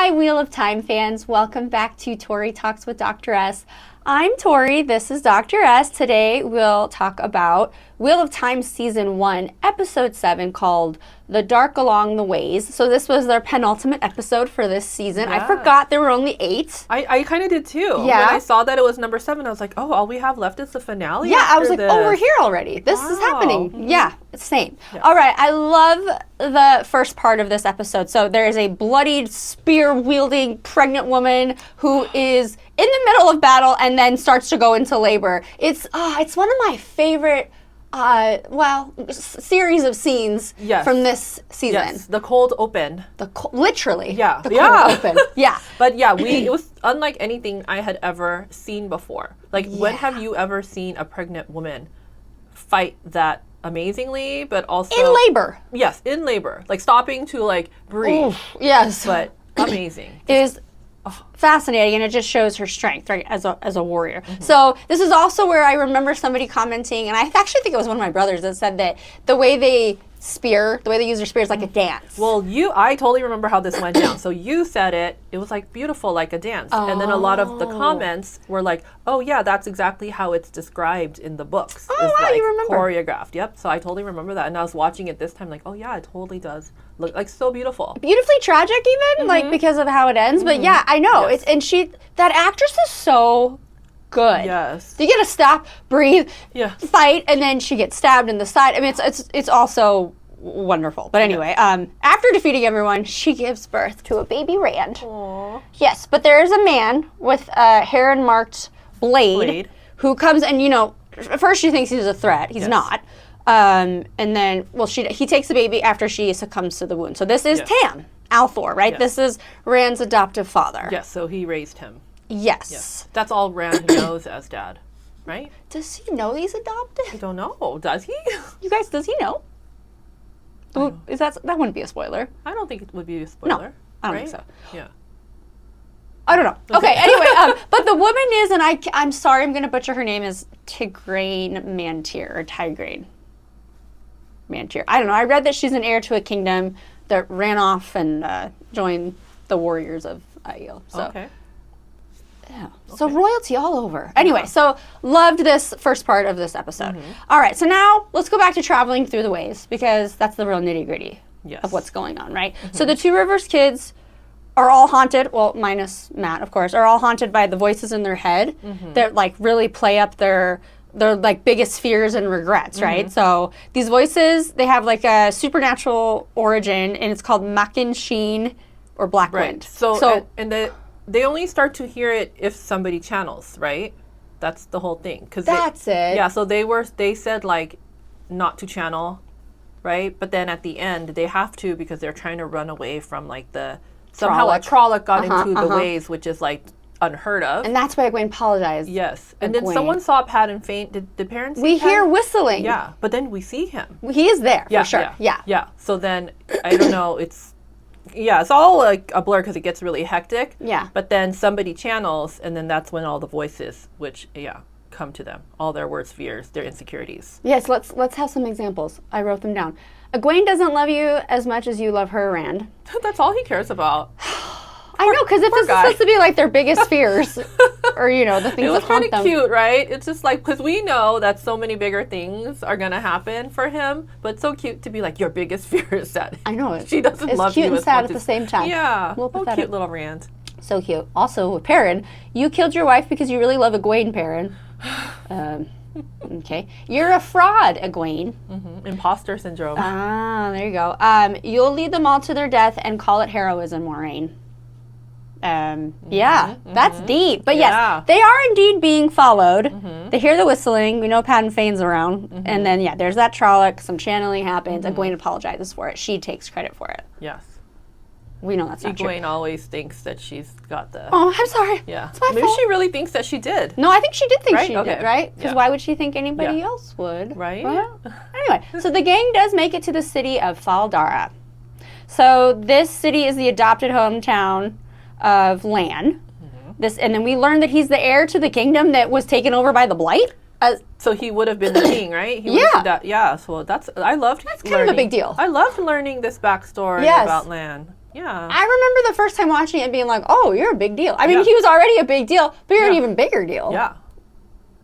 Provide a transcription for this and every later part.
Hi, Wheel of Time fans. Welcome back to Tori Talks with Dr. S. I'm Tori. This is Dr. S. Today we'll talk about Wheel of Time Season 1, Episode 7, called The Dark Along the Ways. So this was their penultimate episode for this season. Yeah. I forgot there were only 8. I kind of did too. Yeah. When I saw that it was number 7, I was like, oh, all we have left is the finale. Yeah, I was like, after oh, we're this. here already. This is happening. Mhm. Yeah, same. Yes. All right, I love the first part of this episode. So there is a bloodied, spear-wielding pregnant woman who is in the middle of battle and then starts to go into labor. It's one of my favorite series of scenes from this season. Yes, the cold open. Literally. Yeah. The cold open. Yeah. But yeah, it was unlike anything I had ever seen before. Like, when have you ever seen a pregnant woman fight that amazingly, but also... In labor. Yes, in labor. Like, stopping to, like, breathe. Oof, yes. But amazing. It is fascinating, and it just shows her strength, right, as a warrior. So this is also where I remember somebody commenting, and I actually think it was one of my brothers that said that the way they use their spear is like a dance. Well, I totally remember how this went down. So you said it was like beautiful, like a dance. And then a lot of the comments were like, oh yeah, that's exactly how it's described in the books. Oh, wow, like you remember. choreographed. Yep. So I totally remember that. And I was watching it this time like, oh yeah, it totally does look like so beautiful. Beautifully tragic even, like because of how it ends. But yeah, I know. Yes. That actress is so good. Yes. You get to stop, breathe, Yeah. fight, and then she gets stabbed in the side. I mean, it's also wonderful. But anyway, after defeating everyone, she gives birth to a baby Rand. Aww. Yes, but there is a man with a heron-marked blade who comes and, at first she thinks he's a threat. He's not. And then, he takes the baby after she succumbs to the wound. So this is Tam Althor, right? Yes. This is Rand's adoptive father. Yes, so he raised him. Yes. Yes. That's all Rand knows as dad, right? Does he know he's adopted? I don't know. Does he? You guys, does he know? That wouldn't be a spoiler. I don't think it would be a spoiler. I don't right? think so. Yeah. I don't know. Okay, anyway, but the woman is, and I'm sorry, I'm going to butcher her name, is Tigraine Mantir, or Tigraine Mantir. I don't know. I read that she's an heir to a kingdom that ran off and joined the warriors of Aiel. So, Okay. yeah. So royalty all over. Anyway, so loved this first part of this episode. All right, so now let's go back to traveling through the ways, because that's the real nitty-gritty of what's going on, right? So the Two Rivers kids are all haunted, well, minus Matt, of course, are all haunted by the voices in their head that like really play up their like biggest fears and regrets, right? So these voices, they have like a supernatural origin, and it's called Makin Sheen or Black Wind. So they only start to hear it if somebody channels, right? That's the whole thing. That's it. Yeah, so they said like not to channel, right? But then at the end they have to, because they're trying to run away from like somehow a Trolloc got into the ways, which is like unheard of. And that's why Egwene apologized. Yes. And then someone saw Pat and faint. Did the parents see We Pat? hear whistling. Yeah, but then we see him. He is there, for sure. Yeah. So then, I don't know, it's all like a blur because it gets really hectic. Yeah. But then somebody channels, and then that's when all the voices, which, come to them. All their worst fears, their insecurities. Yes, let's have some examples. I wrote them down. Egwene doesn't love you as much as you love her, Rand. That's all he cares about. I know, because if this is supposed to be like their biggest fears, or the things It was that haunt kind them. of cute, right? It's just like, because we know that so many bigger things are going to happen for him, but it's so cute to be like, your biggest fear is that I know it. she doesn't It's love cute you and as sad much at the as- same time. Yeah. Little Oh, pathetic. cute little Rand. So cute. Also, with Perrin, you killed your wife because you really love Egwene, Perrin. Okay. You're a fraud, Egwene. Imposter syndrome. Ah, there you go. You'll lead them all to their death and call it heroism, Moraine. That's deep. But yes, they are indeed being followed. They hear the whistling. We know Pat and Fane's around. And then, there's that Trolloc. Some channeling happens. Egwene apologizes for it. She takes credit for it. Yes. We know that's not true. Egwene always thinks that she's got the... Oh, I'm sorry. Yeah. It's my Maybe fault. she really thinks that she did. No, I think she did think Right? she Okay. did, right? Because Yeah. why would she think anybody Yeah. else would? Right? Well, anyway, so the gang does make it to the city of Faldara. So this city is the adopted hometown of Lan. And then we learned that he's the heir to the kingdom that was taken over by the Blight. So he would have been the king, right? He would have been that, so I loved That's kind of a big deal. I loved learning this backstory Yes. about Lan. Yeah. I remember the first time watching it and being like, oh, you're a big deal. I mean, he was already a big deal, but you're an even bigger deal. Yeah.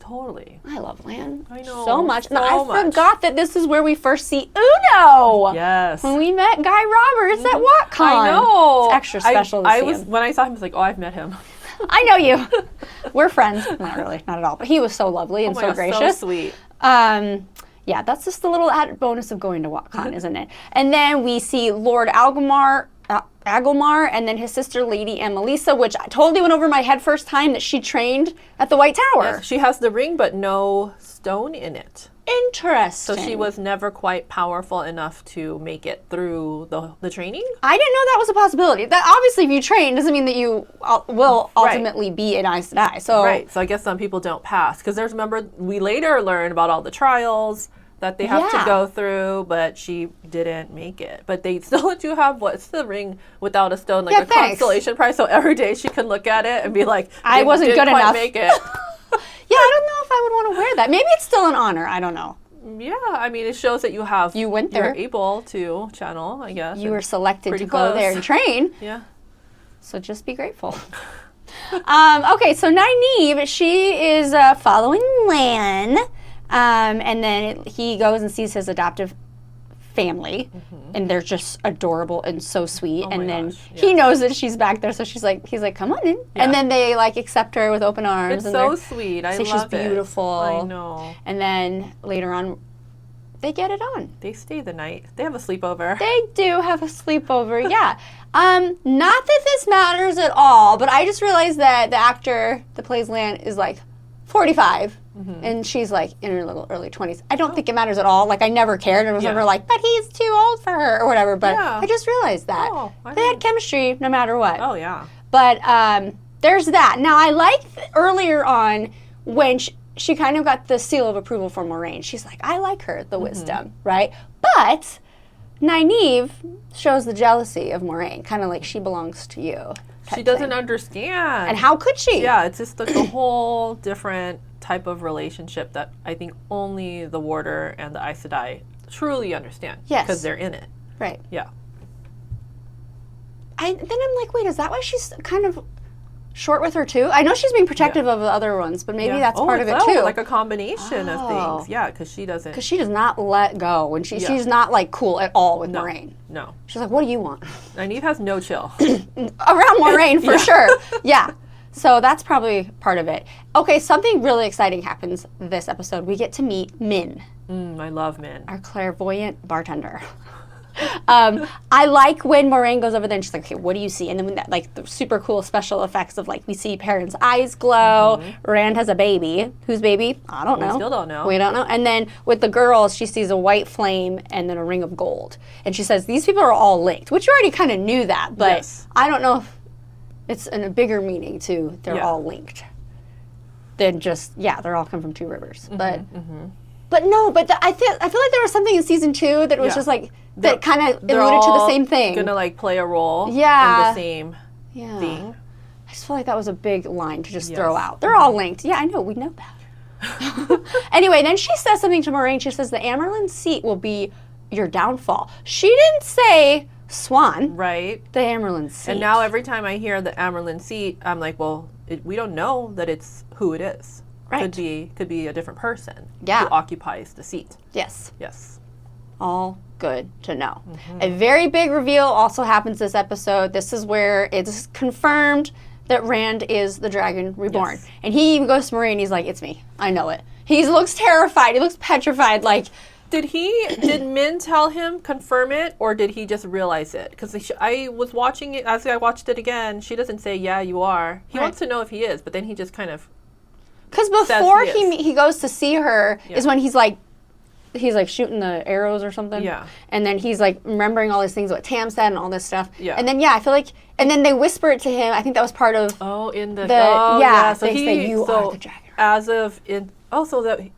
Totally. I love Lan. I know. So much. So and I much. forgot that this is where we first see Uno. Yes. When we met Guy Roberts at WatCon. I know. It's extra special to see him. When I saw him, I was like, oh, I've met him. I know you. We're friends. Not really. Not at all. But he was so lovely and so gracious. So sweet. Yeah, that's just the little added bonus of going to WatCon, isn't it? And then we see Lord Agelmar, and then his sister Lady Annalisa, which I totally went over my head first time that she trained at the White Tower. Yes, she has the ring, but no stone in it. Interesting. So she was never quite powerful enough to make it through the training? I didn't know that was a possibility. That obviously, if you train, doesn't mean that you will ultimately be an Aes Sedai. So I guess some people don't pass. Because remember, we later learn about all the trials that they have to go through, but she didn't make it. But they still do have, what's the ring without a stone, like constellation prize, so every day she can look at it and be like, I wasn't good enough. Make it. Yeah, I don't know if I would want to wear that. Maybe it's still an honor. I don't know. Yeah, I mean, it shows that you went there. You're able to channel, I guess. You were selected to go there and train. Yeah. So just be grateful. Okay, so Nynaeve, she is following Lan. And then he goes and sees his adoptive family, and they're just adorable and so sweet. And then he knows that she's back there, so he's like, come on in. Yeah. And then they accept her with open arms. It's so sweet. I love she's beautiful. I know. And then later on, they get it on. They stay the night. They have a sleepover. They do have a sleepover. Yeah. Not that this matters at all, but I just realized that the actor that plays Lan is 45. And she's in her little early 20s. I don't think it matters at all. I never cared. And was never but he's too old for her or whatever. But I just realized that. They had chemistry no matter what. Oh, yeah. But there's that. Now, I liked earlier on when she kind of got the seal of approval from Moraine. She's like, I like her, the wisdom, right? But Nynaeve shows the jealousy of Moraine, kind of like she belongs to you. She doesn't understand. And how could she? Yeah, it's just a whole different type of relationship that I think only the Warder and the Aes Sedai truly understand. Yes. Because they're in it. Right. Yeah. Then I'm like, wait, is that why she's kind of short with her too? I know she's being protective of the other ones, but maybe that's part of it too. Like a combination of things. Yeah, because she doesn't. Because she does not let go, and she's not cool at all with Moraine. No. She's like, what do you want? Nynaeve has no chill. Around Moraine for sure. Yeah. So that's probably part of it. Okay, something really exciting happens this episode. We get to meet Min. I love Min. Our clairvoyant bartender. I like when Moraine goes over there and she's like, okay, what do you see? And then when that, the super cool special effects of we see Perrin's eyes glow. Rand has a baby. Whose baby? I don't know. We still don't know. We don't know. And then with the girls, she sees a white flame and then a ring of gold. And she says, these people are all linked, which you already kind of knew that, but I don't know if it's in a bigger meaning too. They're all linked. Than just, they're all come from two rivers. But no, but I feel like there was something in season 2 that was just that kind of alluded to the same thing. Gonna play a role in the same thing. I just feel like that was a big line to just throw out. They're all linked. Yeah, I know. We know that. Anyway, then she says something to Moraine. She says the Amyrlin seat will be your downfall. She didn't say Swan. Right. The Amyrlin seat. And now every time I hear the Amyrlin seat, I'm like, well, we don't know that it's who it is. Right. Could be a different person who occupies the seat. Yes. Yes. All good to know. A very big reveal also happens this episode. This is where it's confirmed that Rand is the Dragon Reborn. Yes. And he even goes to Moraine, he's like, it's me. I know it. He looks terrified. He looks petrified. Did Min tell him, confirm it, or did he just realize it? Because I was watching it, as I watched it again, she doesn't say, yeah, you are. He wants to know if he is, but then he just kind of because before he goes to see her is when he's shooting the arrows or something. Yeah. And then he's remembering all these things, what Tam said and all this stuff. Yeah. And then I feel like, and then they whisper it to him. I think that was part of So they say you are the dragon.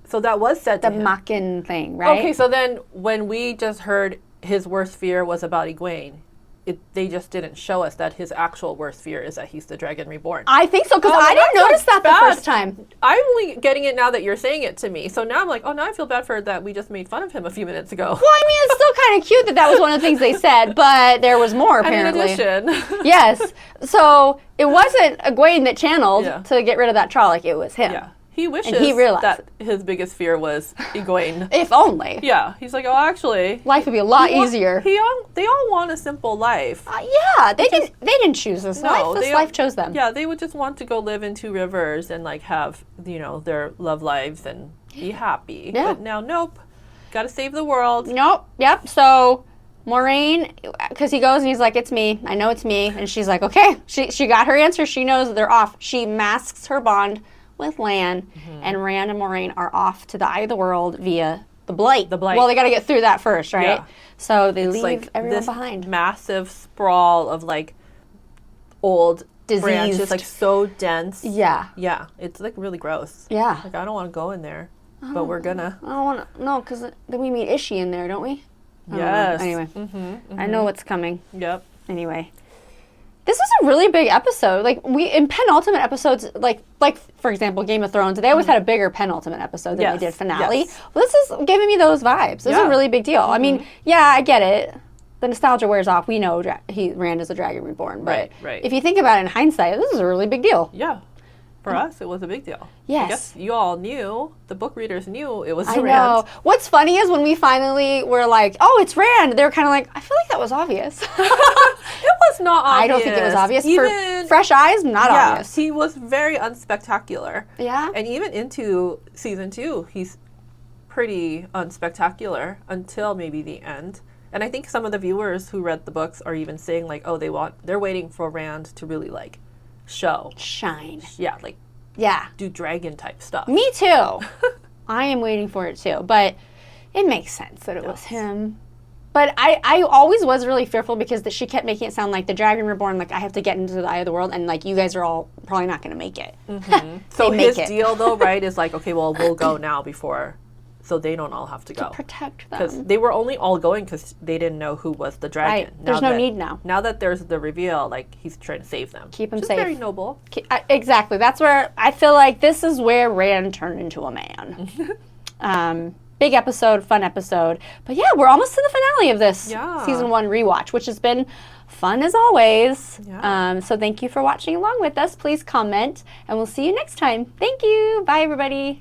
So that was said to him. The Makin thing, right? Okay, so then when we just heard his worst fear was about Egwene, they just didn't show us that his actual worst fear is that he's the dragon reborn. I think so, because I didn't notice that the first time. I'm only getting it now that you're saying it to me. So now I'm like, oh, now I feel bad for that we just made fun of him a few minutes ago. Well, I mean, it's still kind of cute that that was one of the things they said, but there was more, apparently. And in addition. Yes. So it wasn't Egwene that channeled to get rid of that Trolloc. It was him. Yeah. He wishes that his biggest fear was Egwene. If only. Yeah. He's like, oh, actually. Life would be a lot easier. They all want a simple life. Yeah. They didn't choose this life. This life chose them. Yeah. They would just want to go live in Two Rivers and like have, their love lives and be happy. Yeah. But now, nope. Got to save the world. Nope. Yep. So Moiraine, because he goes and he's like, it's me. I know it's me. And she's like, okay. She got her answer. She knows they're off. She masks her bond with Lan, and Rand and Moiraine are off to the Eye of the World via the Blight. Well, they got to get through that first, right? Yeah. So they leave everyone behind. Massive sprawl of like old branches, like so dense. Yeah. Yeah. It's like really gross. Yeah. Like I don't want to go in there, but we're gonna. I don't want to. No, because then we meet Ishii in there, don't we? Yes. Anyway, I know what's coming. Yep. Anyway. This was a really big episode. Like in penultimate episodes, like for example, Game of Thrones, they always had a bigger penultimate episode than they did finale. Yes. Well, this is giving me those vibes. This is a really big deal. I mean, yeah, I get it. The nostalgia wears off. We know Rand is a dragon reborn, but if you think about it in hindsight, this is a really big deal. Yeah. For us, it was a big deal. Yes. I guess you all knew, the book readers knew it was Rand. I know. What's funny is when we finally were like, oh, it's Rand, they were kind of like, I feel like that was obvious. It was not obvious. I don't think it was obvious. For fresh eyes, not obvious. He was very unspectacular. Yeah. And even into season 2, he's pretty unspectacular until maybe the end. And I think some of the viewers who read the books are even saying like, oh, they're waiting for Rand to really like shine. Yeah, like do dragon type stuff. Me too. I am waiting for it too. But it makes sense that it was him. But I always was really fearful because she kept making it sound like the dragon reborn, like I have to get into the Eye of the World and like you guys are all probably not going to make it. So his deal though, right, is like, okay, well, we'll go now before so they don't all have to go. To protect them. Because they were only all going because they didn't know who was the dragon. Right. There's no need now. Now that there's the reveal, like, he's trying to save them. Keep them safe. Very noble. Exactly. That's where I feel like this is where Rand turned into a man. Big episode, fun episode. But yeah, we're almost to the finale of this season 1 rewatch, which has been fun as always. Yeah. So thank you for watching along with us. Please comment, and we'll see you next time. Thank you. Bye, everybody.